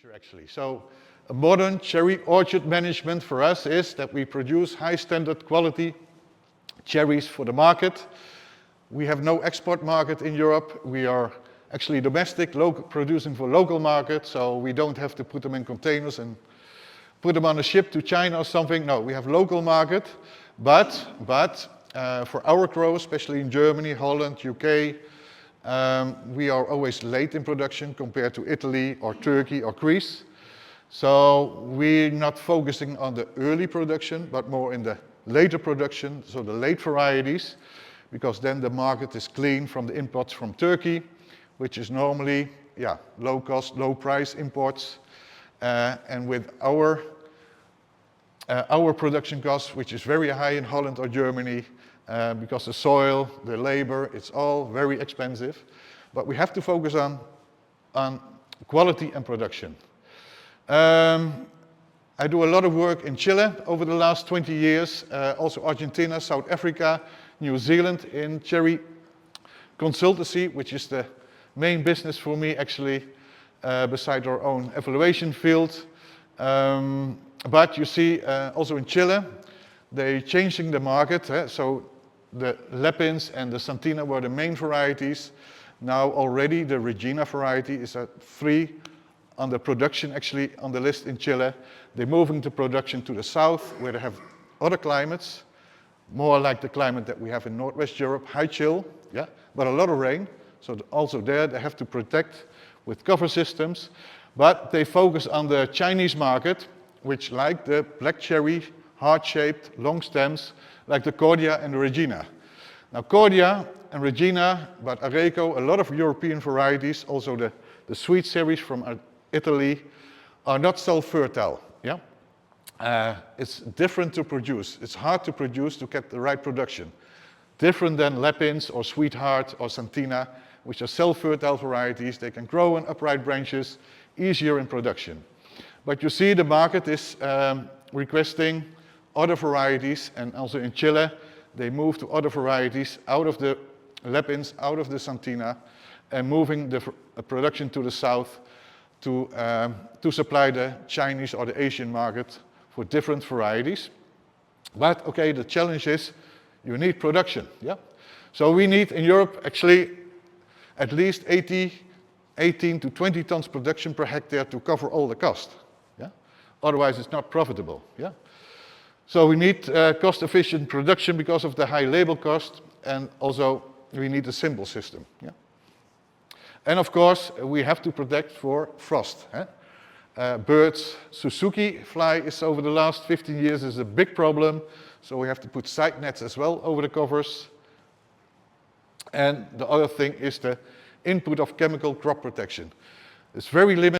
Actually. So a modern cherry orchard management for us is that we produce high standard quality cherries for the market. We have no export market in Europe. We are actually domestic, local, producing for local market, so we don't have to put them in containers and put them on a ship to China or something. No, we have local market, but for our growers, especially in Germany, Holland, UK, we are always late in production compared to Italy or Turkey or Greece. So we're not focusing on the early production, but more in the later production, so the late varieties, because then the market is clean from the imports from Turkey, which is normally, low cost, low price imports. And with our production costs, which is very high in Holland or Germany, because the soil, the labor, it's all very expensive. But we have to focus on quality and production. I do a lot of work in Chile over the last 20 years, also Argentina, South Africa, New Zealand in cherry consultancy, which is the main business for me actually, beside our own evaluation field. But you see, also in Chile, they're changing the market. So the Lepins and the Santina were the main varieties. Now already the Regina variety is at 3 on the production, actually on the list in Chile. They're moving the production to the south, where they have other climates, more like the climate that we have in Northwest Europe, high chill, but a lot of rain. So also there they have to protect with cover systems. But they focus on the Chinese market, which like the black cherry, heart-shaped, long stems, like the Cordia and the Regina. Now Cordia and Regina, but Areco, a lot of European varieties, also the sweet series from Italy, are not so fertile. It's different to produce. It's hard to produce to get the right production. Different than Lepins or Sweetheart or Santina, which are self-fertile varieties. They can grow in upright branches, easier in production. But you see the market is requesting other varieties, and also in Chile, they move to other varieties out of the Lepins, out of the Santina, and moving the production to the south to supply the Chinese or the Asian market for different varieties. But okay, the challenge is you need production. So we need in Europe actually at least 18 to 20 tons production per hectare to cover all the cost. Otherwise it's not profitable. So we need cost-efficient production because of the high labor cost, and also we need a simple system. And of course we have to protect for frost. Birds, Suzuki fly is over the last 15 years is a big problem, so we have to put side nets as well over the covers. And the other thing is the input of chemical crop protection. It's very limited.